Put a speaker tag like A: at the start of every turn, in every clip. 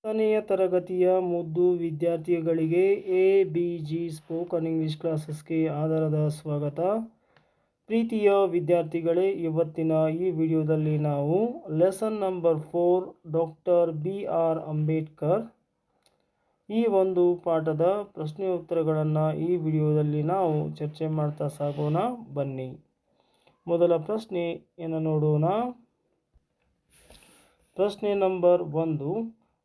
A: 10ನೆಯ ತರಗತಿಯ ಮುದ್ದು ವಿದ್ಯಾರ್ಥಿಗಳಿಗೆ ABG ಸ್ಪೋಕನ್ ಇಂಗ್ಲಿಷ್ ಕ್ಲಾಸಸ್ಗೆ ಆಧಾರದ ಸ್ವಾಗತ. ಪ್ರೀತಿಯ ವಿದ್ಯಾರ್ಥಿಗಳೇ, ಇವತ್ತಿನ ಈ ವಿಡಿಯೋದಲ್ಲಿ ನಾವು lesson number 4 doctor BR Ambedkar ಈ ಒಂದು ಪಾಠದ ಪ್ರಶ್ನೆ ಉತ್ತರಗಳನ್ನು ಈ ವಿಡಿಯೋದಲ್ಲಿ ನಾವು ಚರ್ಚೆ ಮಾಡ್ತಾ ಸಾಗೋಣ. ಬನ್ನಿ, ಮೊದಲ ಪ್ರಶ್ನೆಯನ್ನು ನೋಡೋಣ. ಪ್ರಶ್ನೆ number 1.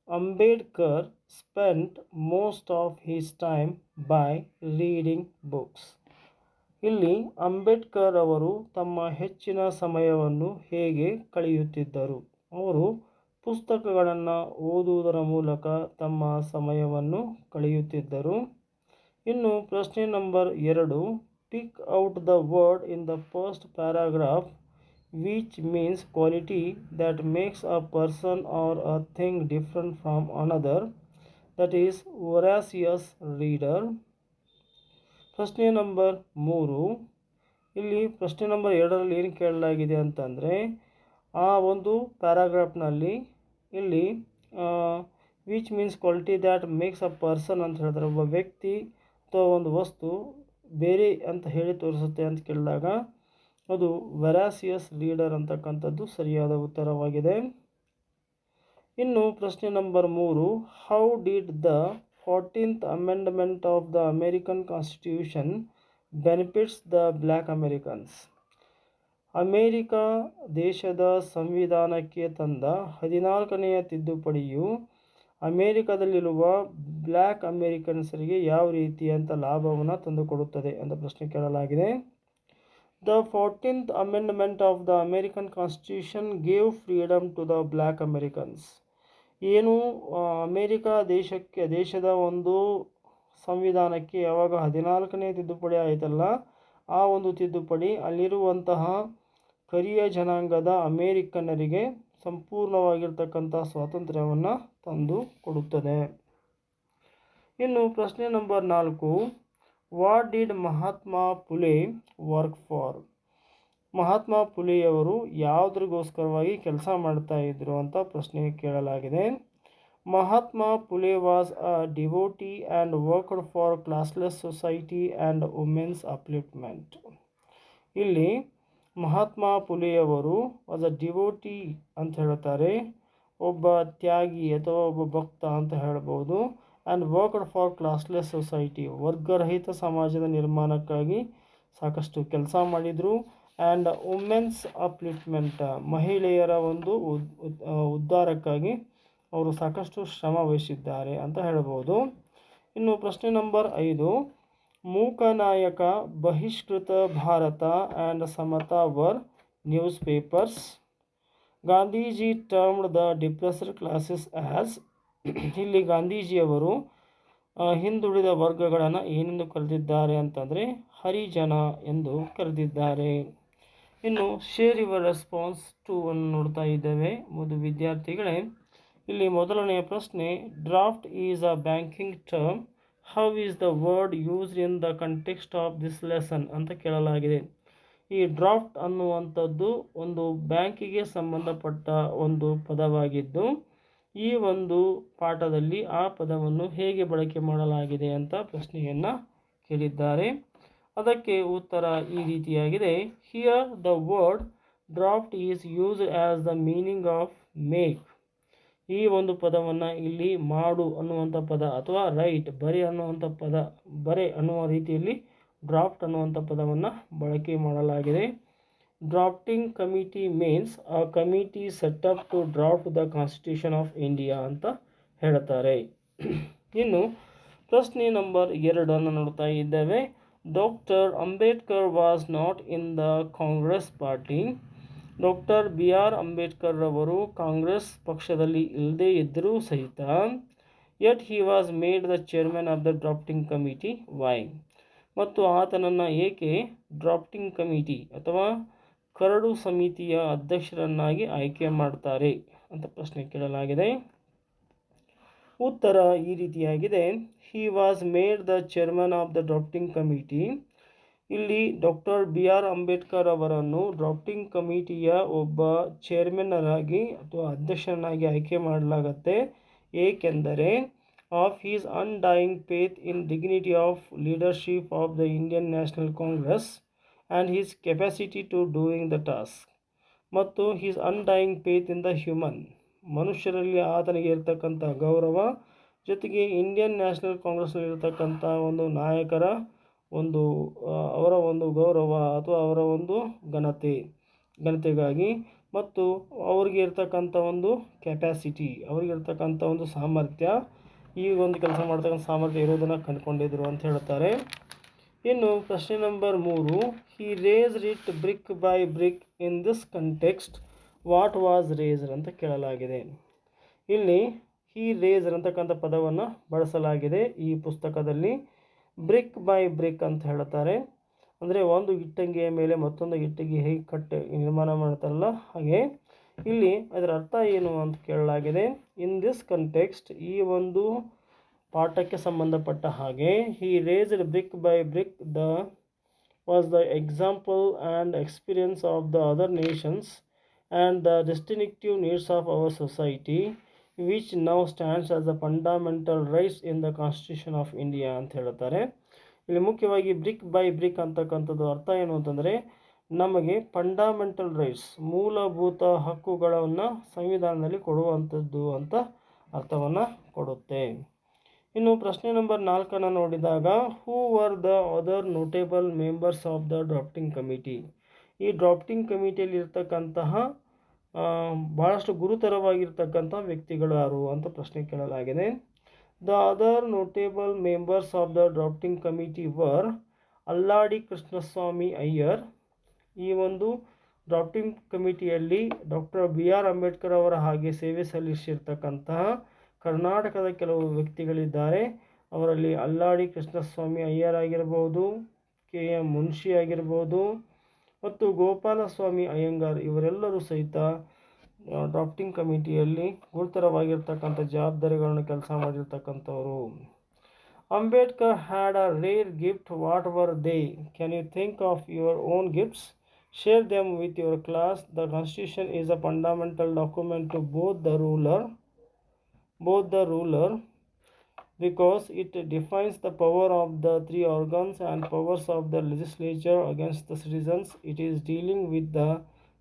A: Ambedkar spent most of his time by reading books. ಇಲ್ಲಿ ಅಂಬೇಡ್ಕರ್ ಅವರು ತಮ್ಮ ಹೆಚ್ಚಿನ ಸಮಯವನ್ನು ಹೇಗೆ ಕಳೆಯುತ್ತಿದ್ದರು? ಅವರು ಪುಸ್ತಕಗಳನ್ನು ಓದುವುದರ ಮೂಲಕ ತಮ್ಮ ಸಮಯವನ್ನು ಕಳೆಯುತ್ತಿದ್ದರು. ಇನ್ನು ಪ್ರಶ್ನೆ number 2. Pick out the word in the first paragraph which means quality that makes a person or a thing different from another, that is voracious reader. ಪ್ರಶ್ನೆ ನಂಬರ್ 3. ಇಲ್ಲಿ ಪ್ರಶ್ನೆ ನಂಬರ್ 2ರಲ್ಲಿ ಏನು ಕೇಳಲಾಗಿದೆ ಅಂತಂದರೆ, ಆ ಒಂದು ಪ್ಯಾರಾಗ್ರಾಫ್ನಲ್ಲಿ ಇಲ್ಲಿ which means quality that makes a person ಅಂತ ಹೇಳಿದ್ರೆ ಒಬ್ಬ ವ್ಯಕ್ತಿ ಅಥವಾ ಒಂದು ವಸ್ತು ಬೇರೆ ಅಂತ ಹೇಳಿ ತೋರಿಸುತ್ತೆ ಅಂತ ಕೇಳಿದಾಗ ಅದು ವೆರಾಸಿಯಸ್ ರೀಡರ್ ಅಂತಕ್ಕಂಥದ್ದು ಸರಿಯಾದ ಉತ್ತರವಾಗಿದೆ. ಇನ್ನು ಪ್ರಶ್ನೆ number 3. How did the 14th amendment of the American constitution benefits the black Americans? America ದೇಶದ ಸಂವಿಧಾನಕ್ಕೆ ತಂದ 14ನೆಯ ತಿದ್ದುಪಡಿಯು ಅಮೇರಿಕಾದಲ್ಲಿರುವ ಬ್ಲ್ಯಾಕ್ ಅಮೇರಿಕನ್ಸರಿಗೆ ಯಾವ ರೀತಿಯಂಥ ಲಾಭವನ್ನು ತಂದುಕೊಡುತ್ತದೆ ಅಂತ ಪ್ರಶ್ನೆ ಕೇಳಲಾಗಿದೆ. The 14th Amendment of the American Constitution gave freedom to the black Americans. ಏನು ಅಮೇರಿಕಾ ದೇಶದ ಒಂದು ಸಂವಿಧಾನಕ್ಕೆ ಯಾವಾಗ 14ನೇ ತಿದ್ದುಪಡಿ ಆಯಿತಲ್ಲ, ಆ ಒಂದು ತಿದ್ದುಪಡಿ ಅಲ್ಲಿರುವಂತಹ ಕರಿಯ ಜನಾಂಗದ ಅಮೇರಿಕನ್ನರಿಗೆ ಸಂಪೂರ್ಣವಾಗಿರ್ತಕ್ಕಂಥ ಸ್ವಾತಂತ್ರ್ಯವನ್ನು ತಂದು ಕೊಡುತ್ತದೆ. ಇನ್ನು ಪ್ರಶ್ನೆ number 4. What did Mahatma Phule work for? ಮಹಾತ್ಮ ಫುಲೆಯವರು ಯಾವುದರಿಗೋಸ್ಕರವಾಗಿ ಕೆಲಸ ಮಾಡ್ತಾ ಇದ್ರು ಅಂತ ಪ್ರಶ್ನೆ ಕೇಳಲಾಗಿದೆ. Mahatma Phule was a devotee and worked for classless society and women's upliftment. ಇಲ್ಲಿ ಮಹಾತ್ಮ ಫುಲೆಯವರು ವಾಸ್ ಅ ಡಿವೋಟಿ ಅಂತ ಹೇಳ್ತಾರೆ, ಒಬ್ಬ ತ್ಯಾಗಿ ಅಥವಾ ಒಬ್ಬ ಭಕ್ತ ಅಂತ ಹೇಳ್ಬೋದು. And worked for classless society, ವರ್ಗರಹಿತ ಸಮಾಜದ ನಿರ್ಮಾಣಕ್ಕಾಗಿ ಸಾಕಷ್ಟು ಕೆಲಸ ಮಾಡಿದರು. ಆ್ಯಂಡ್ ವುಮೆನ್ಸ್ ಅಪ್ಲಿಫ್ಟ್ಮೆಂಟ್, ಮಹಿಳೆಯರ ಒಂದು ಉದ್ಧಾರಕ್ಕಾಗಿ ಅವರು ಸಾಕಷ್ಟು ಶ್ರಮ ವಹಿಸಿದ್ದಾರೆ ಅಂತ ಹೇಳ್ಬೋದು. ಇನ್ನು ಪ್ರಶ್ನೆ number 5. Mooknayak Bahishkrit Bharat and Samata were newspapers. Gandhiji termed the depressed classes as. ಇಲ್ಲಿ ಗಾಂಧೀಜಿಯವರು ಹಿಂದುಳಿದ ವರ್ಗಗಳನ್ನು ಏನೆಂದು ಕರೆದಿದ್ದಾರೆ ಅಂತಂದರೆ ಹರಿಜನ ಎಂದು ಕರೆದಿದ್ದಾರೆ. ಇನ್ನು ಶೇರ್ ಯುವರ್ ರೆಸ್ಪಾನ್ಸ್ ಟು ಅನ್ನು ನೋಡ್ತಾ ಇದ್ದೇವೆ. ಮೊದಲು ವಿದ್ಯಾರ್ಥಿಗಳೇ, ಇಲ್ಲಿ ಮೊದಲನೆಯ ಪ್ರಶ್ನೆ, draft is a banking term, how is the word used in the context of this lesson ಅಂತ ಕೇಳಲಾಗಿದೆ. ಈ ಡ್ರಾಫ್ಟ್ ಅನ್ನುವಂಥದ್ದು ಒಂದು ಬ್ಯಾಂಕಿಗೆ ಸಂಬಂಧಪಟ್ಟ ಒಂದು ಪದವಾಗಿದ್ದು, ಈ ಒಂದು ಪಾಠದಲ್ಲಿ ಆ ಪದವನ್ನು ಹೇಗೆ ಬಳಕೆ ಮಾಡಲಾಗಿದೆ ಅಂತ ಪ್ರಶ್ನೆಯನ್ನು ಕೇಳಿದ್ದಾರೆ. ಅದಕ್ಕೆ ಉತ್ತರ ಈ ರೀತಿಯಾಗಿದೆ. Here the word draft is used as the meaning of make. ಈ ಒಂದು ಪದವನ್ನು ಇಲ್ಲಿ ಮಾಡು ಅನ್ನುವಂಥ ಪದ ಅಥವಾ ರೈಟ್, ಬರೆ ಅನ್ನುವಂಥ ಪದ, ಬರೆ ಅನ್ನುವ ರೀತಿಯಲ್ಲಿ ಡ್ರಾಫ್ಟ್ ಅನ್ನುವಂಥ ಪದವನ್ನು ಬಳಕೆ ಮಾಡಲಾಗಿದೆ. Drafting committee means a committee set up to draft the constitution of India ಅಂತ ಹೇಳ್ತಾರೆ. ಇನ್ನು ಪ್ರಶ್ನೆ ನಂಬರ್ 2 ನೋಡ್ತಾ ಇದ್ದೇವೆ. Doctor Ambedkar was not in the Congress party. Doctor BR Ambedkar ಅವರು ಕಾಂಗ್ರೆಸ್ ಪಕ್ಷದಲ್ಲಿ ಇಲ್ಲದೇ ಇದ್ದರೂ ಸಹಿತ yet he was made the chairman of the drafting committee. Why? ಮತ್ತು ಆತನನ್ನು ಏಕೆ ಡ್ರಾಫ್ಟಿಂಗ್ ಕಮಿಟಿ ಅಥವಾ ಕರಡು ಸಮಿತಿಯ ಅಧ್ಯಕ್ಷರನ್ನಾಗಿ ಆಯ್ಕೆ ಮಾಡ್ತಾರೆ ಅಂತ ಪ್ರಶ್ನೆ ಕೇಳಲಾಗಿದೆ. ಉತ್ತರ ಈ ರೀತಿಯಾಗಿದೆ. ಹಿ was made the chairman of the drafting committee. ಇಲ್ಲಿ ಡಾಕ್ಟರ್ BR ಅಂಬೇಡ್ಕರ್ ಅವರನ್ನು ಡ್ರಾಫ್ಟಿಂಗ್ ಕಮಿಟಿಯ ಒಬ್ಬ ಚೇರ್ಮನ್ನರಾಗಿ ಅಥವಾ ಅಧ್ಯಕ್ಷರನ್ನಾಗಿ ಆಯ್ಕೆ ಮಾಡಲಾಗತ್ತೆ. ಏಕೆಂದರೆ of his undying faith in dignity of leadership of the Indian National Congress and his capacity to doing the task. ಮತ್ತು his undying faith in the human, ಮನುಷ್ಯರಲ್ಲಿ ಆತನಿಗೆ ಇರತಕ್ಕಂಥ ಗೌರವ, ಜೊತೆಗೆ ಇಂಡಿಯನ್ ನ್ಯಾಷನಲ್ ಕಾಂಗ್ರೆಸ್ನಲ್ಲಿರ್ತಕ್ಕಂಥ ಒಂದು ನಾಯಕರ ಒಂದು ಅವರ ಒಂದು ಗೌರವ ಅಥವಾ ಅವರ ಒಂದು ಘನತೆಗಾಗಿ ಮತ್ತು ಅವ್ರಿಗೆ ಇರ್ತಕ್ಕಂಥ ಒಂದು ಕೆಪ್ಯಾಸಿಟಿ, ಅವ್ರಿಗಿರ್ತಕ್ಕಂಥ ಒಂದು ಸಾಮರ್ಥ್ಯ, ಈ ಒಂದು ಕೆಲಸ ಮಾಡ್ತಕ್ಕಂಥ ಸಾಮರ್ಥ್ಯ ಇರೋದನ್ನು ಕಂಡುಕೊಂಡಿದ್ರು ಅಂತ ಹೇಳ್ತಾರೆ. ಇನ್ನು ಪ್ರಶ್ನೆ number 3, he raised it brick by brick in this context what was raised ಅಂತ ಕೇಳಲಾಗಿದೆ. ಇಲ್ಲಿ ಹಿ ರೇಸ್ಡ್ ಅಂತಕ್ಕಂಥ ಪದವನ್ನು ಬಳಸಲಾಗಿದೆ ಈ ಪುಸ್ತಕದಲ್ಲಿ. ಬ್ರಿಕ್ ಬೈ ಬ್ರಿಕ್ ಅಂತ ಹೇಳ್ತಾರೆ, ಅಂದರೆ ಒಂದು ಇಟ್ಟಂಗಿಯ ಮೇಲೆ ಮತ್ತೊಂದು ಇಟ್ಟಿಗೆ ಹೇಗೆ ನಿರ್ಮಾಣ ಮಾಡ್ತಾರಲ್ಲ ಹಾಗೆ. ಇಲ್ಲಿ ಅದರ ಅರ್ಥ ಏನು ಅಂತ ಕೇಳಲಾಗಿದೆ. ಇನ್ ದಿಸ್ ಕಂಟೆಕ್ಸ್ಟ್, ಈ ಒಂದು ಪಾಠಕ್ಕೆ ಸಂಬಂಧಪಟ್ಟ ಹಾಗೆ, he raised brick by brick was the example and experience of the other nations and the distinctive needs of our society, which now stands as a fundamental rights in the Constitution of India ಅಂತ ಹೇಳ್ತಾರೆ. ಇಲ್ಲಿ ಮುಖ್ಯವಾಗಿ BRIC by BRIC ಅಂತಕ್ಕಂಥದ್ದು ಅರ್ಥ ಏನು ಅಂತಂದರೆ, ನಮಗೆ fundamental rights, ಮೂಲಭೂತ ಹಕ್ಕುಗಳನ್ನು ಸಂವಿಧಾನದಲ್ಲಿ ಕೊಡುವಂಥದ್ದು ಅಂತ ಅರ್ಥವನ್ನು ಕೊಡುತ್ತೆ. ಇನ್ನು ಪ್ರಶ್ನೆ ನಂಬರ್ 4 ನೋಡಿದಾಗ, who were the other notable members of the drafting committee. ಈ ಡ್ರಾಫ್ಟಿಂಗ್ ಕಮಿಟಿಯಲ್ಲಿ ಇರ್ತಕ್ಕಂತಹ ಭಾಳಷ್ಟು ಗುರುತರವಾಗಿರ್ತಕ್ಕಂಥ ವ್ಯಕ್ತಿಗಳು ಯಾರು ಅಂತ ಪ್ರಶ್ನೆ ಕೇಳಲಾಗಿದೆ. The other notable members of the drafting committee were Alladi Krishnaswami Iyer. ಈ ಒಂದು ಡ್ರಾಫ್ಟಿಂಗ್ ಕಮಿಟಿಯಲ್ಲಿ ಡಾಕ್ಟರ್ BR ಅಂಬೇಡ್ಕರ್ ಅವರ ಹಾಗೆ ಸೇವೆ ಸಲ್ಲಿಸಿರ್ತಕ್ಕಂತಹ ಕರ್ನಾಟಕದ ಕೆಲವು ವ್ಯಕ್ತಿಗಳಿದ್ದಾರೆ. ಅವರಲ್ಲಿ ಅಲ್ಲಾಡಿ ಕೃಷ್ಣಸ್ವಾಮಿ ಅಯ್ಯರ್ ಆಗಿರ್ಬೋದು, KM ಮುನ್ಷಿ ಆಗಿರ್ಬೋದು ಮತ್ತು ಗೋಪಾಲಸ್ವಾಮಿ ಅಯ್ಯಂಗಾರ್, ಇವರೆಲ್ಲರೂ ಸಹಿತ ಡ್ರಾಫ್ಟಿಂಗ್ ಕಮಿಟಿಯಲ್ಲಿ ಗುರುತರವಾಗಿರ್ತಕ್ಕಂಥ ಜವಾಬ್ದಾರಿಗಳನ್ನು ಕೆಲಸ ಮಾಡಿರ್ತಕ್ಕಂಥವರು. Ambedkar had a rare gift. What were they? Can you think of your own gifts? Share them with your class. The constitution is a fundamental document to both the ruler because it defines the power of the three organs and powers of the legislature against the citizens. It is dealing with the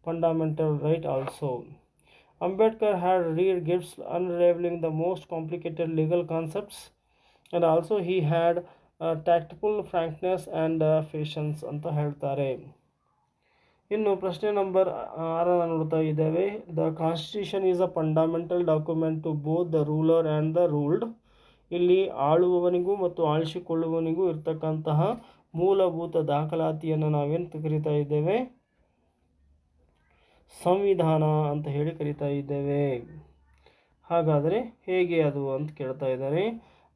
A: fundamental right also. Ambedkar had rare gifts, unraveling the most complicated legal concepts, and also he had tactful frankness and patience ಅಂತ ಹೇಳ್ತಾರೆ. ಇನ್ನು ಪ್ರಶ್ನೆ number 6 ನೋಡ್ತಾ ಇದ್ದೇವೆ. The constitution is a fundamental document to both the ruler and the ruled. ಇಲ್ಲಿ ಆಳುವವನಿಗೂ ಮತ್ತು ಆಳಿಸಿಕೊಳ್ಳುವವನಿಗೂ ಇರ್ತಕ್ಕಂತಹ ಮೂಲಭೂತ ದಾಖಲಾತಿಯನ್ನು ನಾವೇನು ಕರಿತಾ ಇದ್ದೇವೆ? ಸಂವಿಧಾನ ಅಂತ ಹೇಳಿ ಕರಿತಾ ಇದ್ದೇವೆ. ಹಾಗಾದರೆ ಹೇಗೆ ಅದು ಅಂತ ಕೇಳ್ತಾ ಇದ್ದಾರೆ.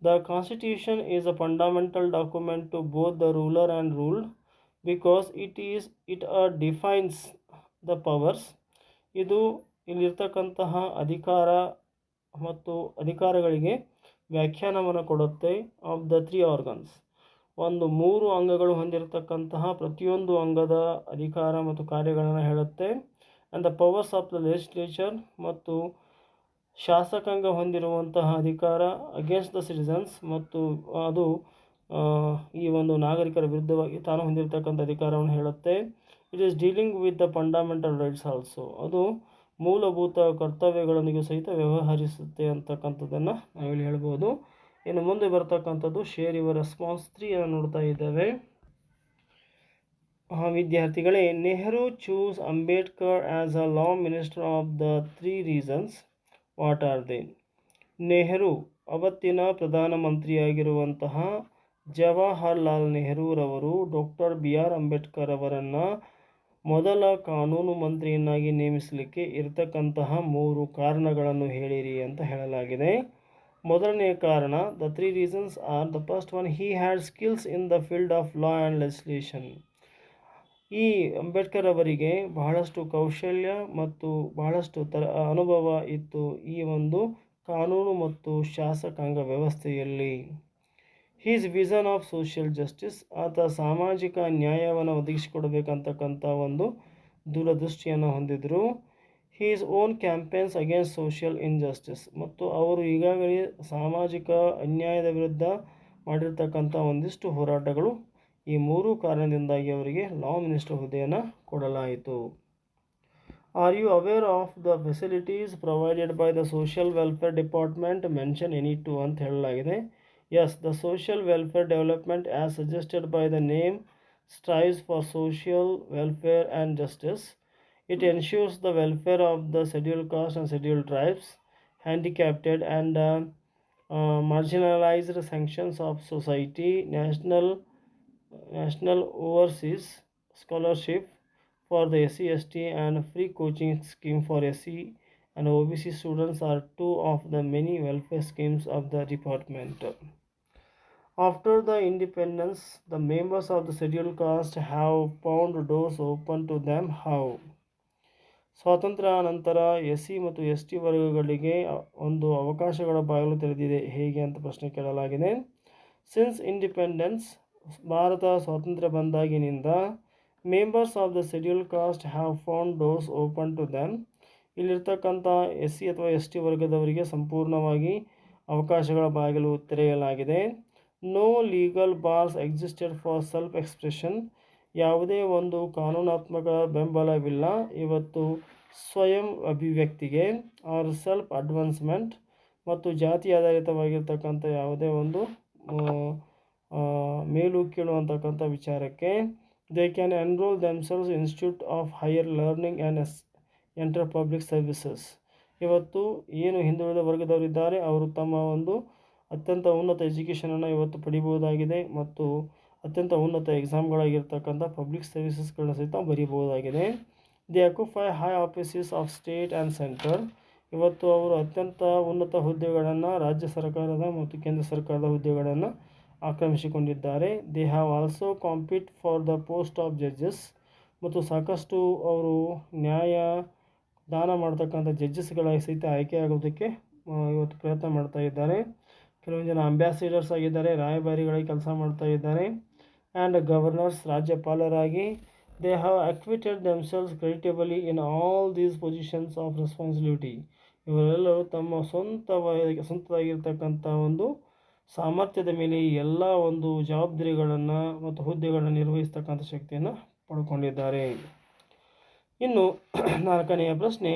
A: The constitution is a fundamental document to both the ruler and ruled because it defines the powers. ಇದು ಇಲ್ಲಿರ್ತಕ್ಕಂತಹ ಅಧಿಕಾರ ಮತ್ತು ಅಧಿಕಾರಗಳಿಗೆ ವ್ಯಾಖ್ಯಾನವನ್ನು ಕೊಡುತ್ತೆ. ಆಫ್ ದ 3 ಆರ್ಗನ್ಸ್, ಒಂದು 3 ಅಂಗಗಳು ಹೊಂದಿರತಕ್ಕಂತಹ ಪ್ರತಿಯೊಂದು ಅಂಗದ ಅಧಿಕಾರ ಮತ್ತು ಕಾರ್ಯಗಳನ್ನು ಹೇಳುತ್ತೆ. And the powers of the legislature, ಮತ್ತು ಶಾಸಕಾಂಗ ಹೊಂದಿರುವಂತಹ ಅಧಿಕಾರ ಅಗೇನ್ಸ್ಟ್ ದ ಸಿಟಿಸನ್ಸ್, ಮತ್ತು ಅದು ಈ ಒಂದು ನಾಗರಿಕರ ವಿರುದ್ಧವಾಗಿ ತಾನು ಹೊಂದಿರತಕ್ಕಂಥ ಅಧಿಕಾರವನ್ನು ಹೇಳುತ್ತೆ. It is dealing with the fundamental rights also, ಅದು ಮೂಲಭೂತ ಕರ್ತವ್ಯಗಳೊಂದಿಗೆ ಸಹಿತ ವ್ಯವಹರಿಸುತ್ತೆ ಅಂತಕ್ಕಂಥದ್ದನ್ನು ನಾವಿಲ್ಲಿ ಹೇಳ್ಬೋದು. ಇನ್ನು ಮುಂದೆ ಬರ್ತಕ್ಕಂಥದ್ದು ಶೇರ್ ಯುವರ್ ರೆಸ್ಪಾನ್ಸ್ 3 ನೋಡ್ತಾ ಇದ್ದೇವೆ. ವಿದ್ಯಾರ್ಥಿಗಳೇ, Nehru choose Ambedkar as a law minister of the 3 reasons. What are they? Nehru ಅವತ್ತಿನ ಪ್ರಧಾನಮಂತ್ರಿಯಾಗಿರುವಂತಹ ಜವಾಹರ್ಲಾಲ್ ನೆಹರೂರವರು ಡಾಕ್ಟರ್ BR ಅಂಬೇಡ್ಕರ್ ಅವರನ್ನು ಮೊದಲ ಕಾನೂನು ಮಂತ್ರಿಯನ್ನಾಗಿ ನೇಮಿಸಲಿಕ್ಕೆ ಇರತಕ್ಕಂತಹ 3 ಕಾರಣಗಳನ್ನು ಹೇಳಿರಿ ಅಂತ ಹೇಳಲಾಗಿದೆ. ಮೊದಲನೆಯ ಕಾರಣ, the 3 reasons R: the first one, he had skills in the field of law and legislation. ಈ ಅಂಬೇಡ್ಕರ್ ಅವರಿಗೆ ಬಹಳಷ್ಟು ಕೌಶಲ್ಯ ಮತ್ತು ಬಹಳಷ್ಟು ಅನುಭವ ಇತ್ತು ಈ ಒಂದು ಕಾನೂನು ಮತ್ತು ಶಾಸಕಾಂಗ ವ್ಯವಸ್ಥೆಯಲ್ಲಿ. His vision of social justice, ಆತ ಸಾಮಾಜಿಕ ನ್ಯಾಯವನ್ನು ಒದಗಿಸಿಕೊಡಬೇಕಂತಕ್ಕಂಥ ಒಂದು ದೂರದೃಷ್ಟಿಯನ್ನು ಹೊಂದಿದ್ರು. His own campaigns against social injustice, ಮತ್ತು ಅವರು ಈಗಾಗಲೇ ಸಾಮಾಜಿಕ ಅನ್ಯಾಯದ ವಿರುದ್ಧ ಮಾಡಿರ್ತಕ್ಕಂಥ ಒಂದಿಷ್ಟು ಹೋರಾಟಗಳು, ಈ ಮೂರು ಕಾರಣದಿಂದಾಗಿ ಅವರಿಗೆ ಲಾ ಮಿನಿಸ್ಟರ್ ಹುದ್ದೆಯನ್ನು ಕೊಡಲಾಯಿತು. Are you aware of the facilities provided by the social welfare department mention any two ಅಂತ ಹೇಳಲಾಗಿದೆ. Yes, the social welfare development as suggested by the name strives for social welfare and justice. It ensures the welfare of the scheduled caste and scheduled tribes, handicapped and marginalized sections of society, national overseas scholarship for the SC, ST and free coaching scheme for SC and OBC students are two of the many welfare schemes of the department. After the independence, the members of the scheduled caste have found doors open to them. How? ಸ್ವಾತಂತ್ರ್ಯ ನಂತರ SC ಮತ್ತು ST ವರ್ಗಗಳಿಗೆ ಒಂದು ಅವಕಾಶಗಳ ಬಾಗಿಲು ತೆರೆದಿದೆ, ಹೇಗೆ ಅಂತ ಪ್ರಶ್ನೆ ಕೇಳಲಾಗಿದೆ. ಸಿನ್ಸ್ ಇಂಡಿಪೆಂಡೆನ್ಸ್, ಭಾರತ ಸ್ವಾತಂತ್ರ್ಯ ಬಂದಾಗಿನಿಂದ, members of the scheduled caste have found doors open to them, ಇಲ್ಲಿರ್ತಕ್ಕಂಥ SC ಅಥವಾ ST ವರ್ಗದವರಿಗೆ ಸಂಪೂರ್ಣವಾಗಿ ಅವಕಾಶಗಳ ಬಾಗಿಲು ತೆರೆಯಲಾಗಿದೆ. No legal bars existed for self expression, ಯಾವುದೇ ಒಂದು ಕಾನೂನಾತ್ಮಕ ಬೆಂಬಲವಿಲ್ಲ ಇವತ್ತು ಸ್ವಯಂ ಅಭಿವ್ಯಕ್ತಿಗೆ. ಆರ್ ಸೆಲ್ಫ್ ಅಡ್ವಾನ್ಸ್ಮೆಂಟ್, ಮತ್ತು ಜಾತಿ ಆಧಾರಿತವಾಗಿರ್ತಕ್ಕಂಥ ಯಾವುದೇ ಒಂದು ಮೇಲು ಕೀಳು ಅಂತಕ್ಕಂಥ ವಿಚಾರಕ್ಕೆ. They can enrol themselves institute of higher learning and enter public services, ಇವತ್ತು ಏನು ಹಿಂದುಳಿದ ವರ್ಗದವರಿದ್ದಾರೆ ಅವರು ತಮ್ಮ ಒಂದು ಅತ್ಯಂತ ಉನ್ನತ ಎಜುಕೇಷನನ್ನು ಇವತ್ತು ಪಡಿಬಹುದಾಗಿದೆ, ಮತ್ತು ಅತ್ಯಂತ ಉನ್ನತ ಎಕ್ಸಾಮ್ಗಳಾಗಿರ್ತಕ್ಕಂಥ ಪಬ್ಲಿಕ್ ಸರ್ವಿಸಸ್ಗಳನ್ನ ಸಹಿತ ಬರೀಬಹುದಾಗಿದೆ. They occupy high offices of state and centre, ಇವತ್ತು ಅವರು ಅತ್ಯಂತ ಉನ್ನತ ಹುದ್ದೆಗಳನ್ನು, ರಾಜ್ಯ ಸರ್ಕಾರದ ಮತ್ತು ಕೇಂದ್ರ ಸರ್ಕಾರದ ಹುದ್ದೆಗಳನ್ನು ಆಕ್ರಮಿಸಿಕೊಂಡಿದ್ದಾರೆ. They have also compete for the post of judges, ಮತ್ತು ಸಾಕಷ್ಟು ಅವರು ನ್ಯಾಯ ದಾನ ಮಾಡ್ತಕ್ಕಂಥ ಜಡ್ಜಸ್ಗಳಾಗಿ ಸಹಿತ ಆಯ್ಕೆಯಾಗೋದಕ್ಕೆ ಇವತ್ತು ಪ್ರಯತ್ನ ಮಾಡ್ತಾ ಇದ್ದಾರೆ. ಕೆಲವೊಂದು ಜನ ಅಂಬ್ಯಾಸಿಡರ್ಸ್ ಆಗಿದ್ದಾರೆ, ರಾಯಭಾರಿಗಳಾಗಿ ಕೆಲಸ ಮಾಡ್ತಾ ಇದ್ದಾರೆ. ಆ್ಯಂಡ್ ಗವರ್ನರ್ಸ್, ರಾಜ್ಯಪಾಲರಾಗಿ. They have acquitted themselves creditably in all these positions of responsibility, ಇವರೆಲ್ಲರೂ ತಮ್ಮ ಸ್ವಂತದಾಗಿರ್ತಕ್ಕಂಥ ಒಂದು ಸಾಮರ್ಥ್ಯದ ಮೇಲೆ ಎಲ್ಲ ಒಂದು ಜವಾಬ್ದಾರಿಗಳನ್ನು ಮತ್ತು ಹುದ್ದೆಗಳನ್ನು ನಿರ್ವಹಿಸ್ತಕ್ಕಂಥ ಶಕ್ತಿಯನ್ನು ಪಡ್ಕೊಂಡಿದ್ದಾರೆ. ಇನ್ನು 4ನೆಯ ಪ್ರಶ್ನೆ,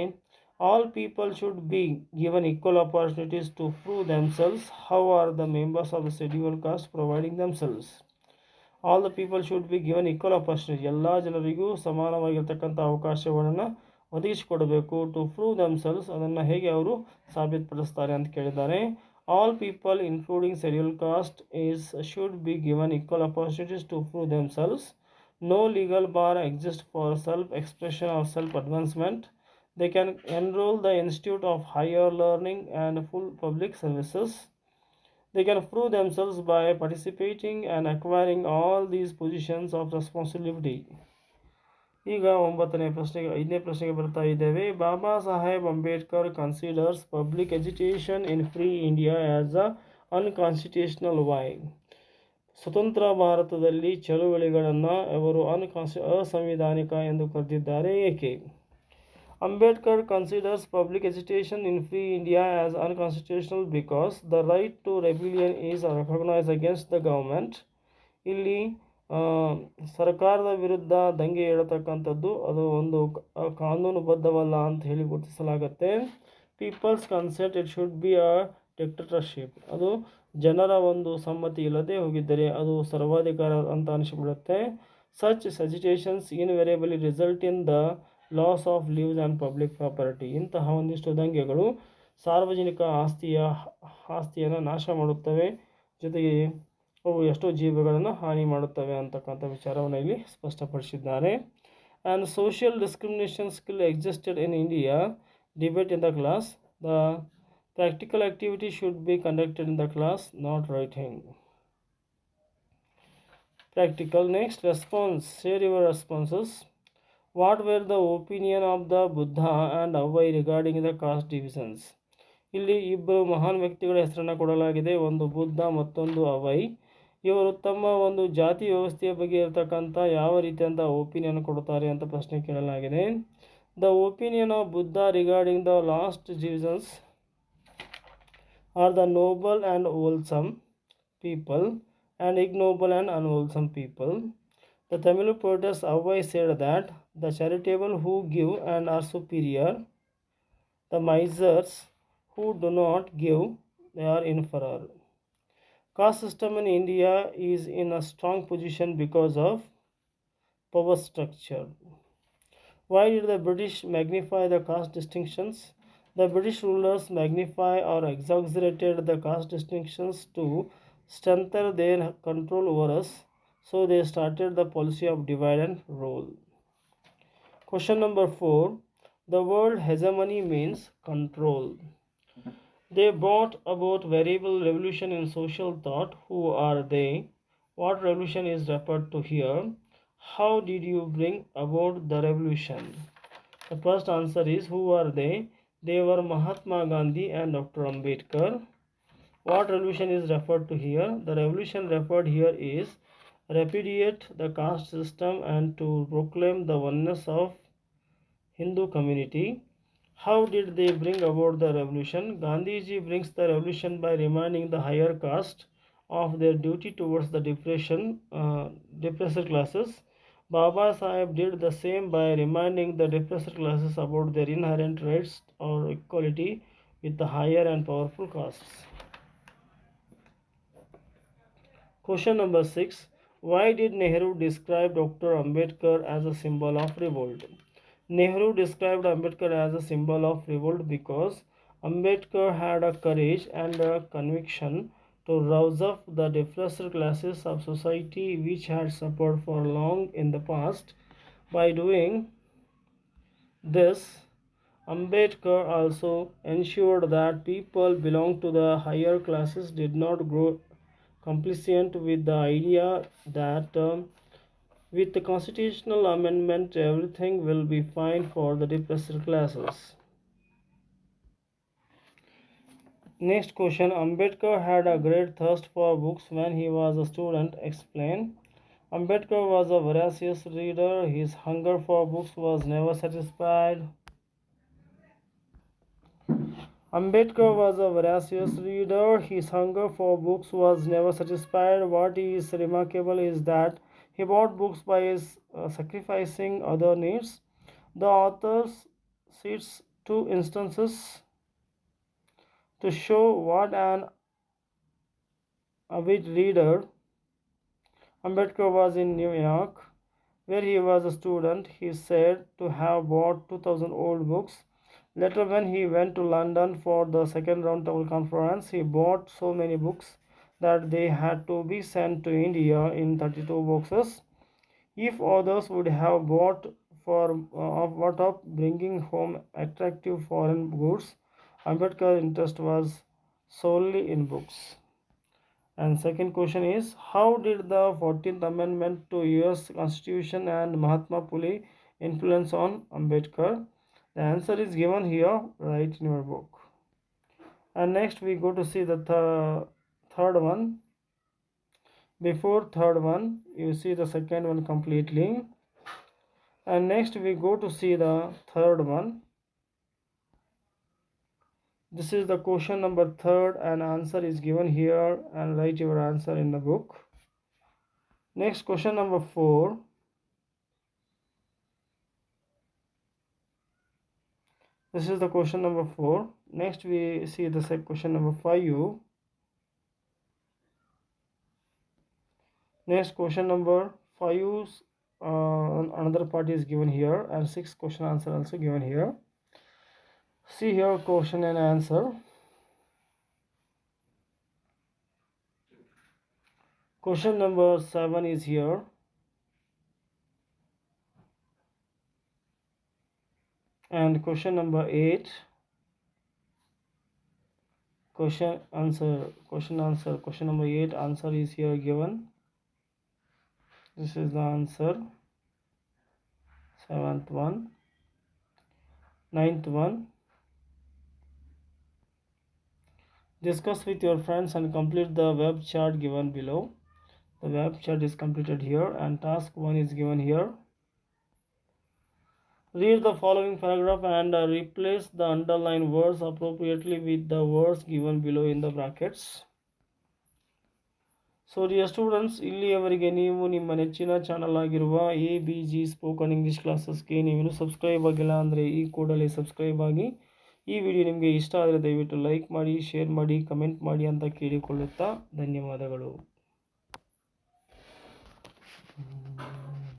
A: all people should be given equal opportunities to prove themselves. How are the members of the scheduled caste providing themselves? All the people should be given equal opportunity, ಎಲ್ಲ ಜನರಿಗೂ ಸಮಾನವಾಗಿರ್ತಕ್ಕಂಥ ಅವಕಾಶಗಳನ್ನು ಒದಗಿಸಿಕೊಡಬೇಕು. ಟು ಪ್ರೂವ್ ದೆಮ್ಸೆಲ್ಸ್, ಅದನ್ನು ಹೇಗೆ ಅವರು ಸಾಬೀತುಪಡಿಸ್ತಾರೆ ಅಂತ ಕೇಳಿದ್ದಾರೆ. All people including scheduled caste should be given equal opportunities to prove themselves. No legal bar exists for self-expression or self-advancement. They can enroll the Institute of Higher Learning and full public services. They can prove themselves by participating and acquiring all these positions of responsibility. ಈಗ 5ನೇ ಪ್ರಶ್ನೆಗೆ ಬರ್ತಾ ಇದ್ದೇವೆ. Baba Saheb Ambedkar considers public education in free India as a unconstitutional. Why? ಸ್ವತಂತ್ರ ಭಾರತದಲ್ಲಿ ಚಳುವಳಿಗಳನ್ನು ಅವರು ಅಸಂವಿಧಾನಿಕ ಎಂದು ಕರೆದಿದ್ದಾರೆ, ಏಕೆ? Ambedkar considers public education in free India as unconstitutional because the right to rebellion is recognise against the government. ಇಲ್ಲಿ ಸರ್ಕಾರದ ವಿರುದ್ಧ ದಂಗೆ ಏಳತಕ್ಕಂಥದ್ದು ಅದು ಒಂದು ಕಾನೂನುಬದ್ಧವಲ್ಲ ಅಂತ ಹೇಳಿ ಗುರುತಿಸಲಾಗುತ್ತೆ. People's consent it should be a dictatorship, ಅದು ಜನರ ಒಂದು ಸಮ್ಮತಿ ಇಲ್ಲದೆ ಹೋಗಿದ್ದರೆ ಅದು ಸರ್ವಾಧಿಕಾರ ಅಂತ ಅನಿಸಿಬಿಡುತ್ತೆ. Such agitations invariably result in the loss of lives and public property, ಇಂತಹ ಒಂದಿಷ್ಟು ದಂಗೆಗಳು ಸಾರ್ವಜನಿಕ ಆಸ್ತಿಯನ್ನು ನಾಶ ಮಾಡುತ್ತವೆ, ಜೊತೆಗೆ ಅವು ಎಷ್ಟೋ ಜೀವಗಳನ್ನು ಹಾನಿ ಮಾಡುತ್ತವೆ ಅಂತಕ್ಕಂಥ ವಿಚಾರವನ್ನು ಇಲ್ಲಿ ಸ್ಪಷ್ಟಪಡಿಸಿದ್ದಾರೆ. And social discrimination skill existed in India, debate in the class. The practical activity should be conducted in the class, not writing. Practical. Next, response. Share your responses. What were the opinion of the Buddha and Avai regarding the caste divisions? ಇಲ್ಲಿ ಇಬ್ಬರು ಮಹಾನ್ ವ್ಯಕ್ತಿಗಳ ಹೆಸರನ್ನು ಕೊಡಲಾಗಿದೆ, ಒಂದು ಬುದ್ಧ ಮತ್ತೊಂದು away. ಇವರು ತಮ್ಮ ಒಂದು ಜಾತಿ ವ್ಯವಸ್ಥೆಯ ಬಗ್ಗೆ ಇರತಕ್ಕಂಥ ಯಾವ ರೀತಿಯಂಥ ಒಪಿನಿಯನ್ ಕೊಡ್ತಾರೆ ಅಂತ ಪ್ರಶ್ನೆ ಕೇಳಲಾಗಿದೆ. The opinion of Buddha regarding the lost Jesus are the noble and wholesome people and ignoble and unwholesome people. The Tamil poetess Avvai said that the charitable who give and are superior, the misers who do not give, they are inferior. Caste system in India is in a strong position because of power structure. Why did the British magnify the caste distinctions? The British rulers magnified or exaggerated the caste distinctions to strengthen their control over us, so they started the policy of divide and rule. Question number 4. The word hegemony means control. They brought about variable revolution in social thought. Who are they? What revolution is referred to here? How did you bring about the revolution? The first answer is who are they? They were Mahatma Gandhi and Dr. Ambedkar. What revolution is referred to here? The revolution referred here is repudiate the caste system and to proclaim the oneness of Hindu community. How did they bring about the revolution? Gandhiji brings the revolution by reminding the higher caste of their duty towards the depressed classes. Baba Sahib did the same by reminding the depressed classes about their inherent rights or equality with the higher and powerful castes. Question number 6. Why did Nehru describe Dr. Ambedkar as a symbol of revolt? Nehru described Ambedkar as a symbol of revolt because Ambedkar had a courage and a conviction to rouse up the depressed classes of society which had suffered for long in the past. By doing this, Ambedkar also ensured that people belonging to the higher classes did not grow complacent with the idea that with the constitutional amendment everything will be fine for the depressed classes. Next question. Ambedkar had a great thirst for books when he was a student. Explain. Ambedkar was a voracious reader. His hunger for books was never satisfied. Ambedkar was a voracious reader. His hunger for books was never satisfied. What is remarkable is that he bought books by sacrificing other needs. The author cites two instances to show what an avid reader Ambedkar was in New York, where he was a student. He is said to have bought 2000 old books. Later, when he went to London for the second roundtable conference, he bought so many books that they had to be sent to India in 32 boxes. If others would have bought for what of bringing home attractive foreign goods, Ambedkar's interest was solely in books. And second question is, how did the 14th Amendment to US Constitution and Mahatma Phule influence on Ambedkar? The answer is given here, right in your book. And next we go to see the third one. Before third one, you see the second one completely. And next we go to see the third one. This is the question number third and answer is given here and write your answer in the book. Next question number 4. This is the question number 4. Next we see the question number 5. Next question number 5, another part is given here and 6 question answer also given here. See here question and answer. Question number 7 is here. And question number 8. Question number 8 answer is here given. This is the answer. 7th one. 9th one. Discuss with your friends and complete the web chart given below. The web chart is completed here and task 1 is given here. Read the following paragraph and replace the underlined words appropriately with the words given below in the brackets. So dear students, ಇಲ್ಲಿಯವರೆಗೆ ನೀವು ನಿಮ್ಮ ನೆಚ್ಚಿನ channel ಆಗಿರುವ ABG spoken English ಕ್ಲಾಸಸ್ಗೆ ನೀವೇನು subscribe ಆಗಿಲ್ಲ ಅಂದರೆ ಈ ಕೂಡಲೇ ಸಬ್ಸ್ಕ್ರೈಬ್ ಆಗಿ. ಈ ವಿಡಿಯೋ ನಿಮಗೆ ಇಷ್ಟ ಆದರೆ ದಯವಿಟ್ಟು ಲೈಕ್ ಮಾಡಿ, ಶೇರ್ ಮಾಡಿ, ಕಮೆಂಟ್ ಮಾಡಿ ಅಂತ ಕೇಳಿಕೊಳ್ಳುತ್ತಾ ಧನ್ಯವಾದಗಳು.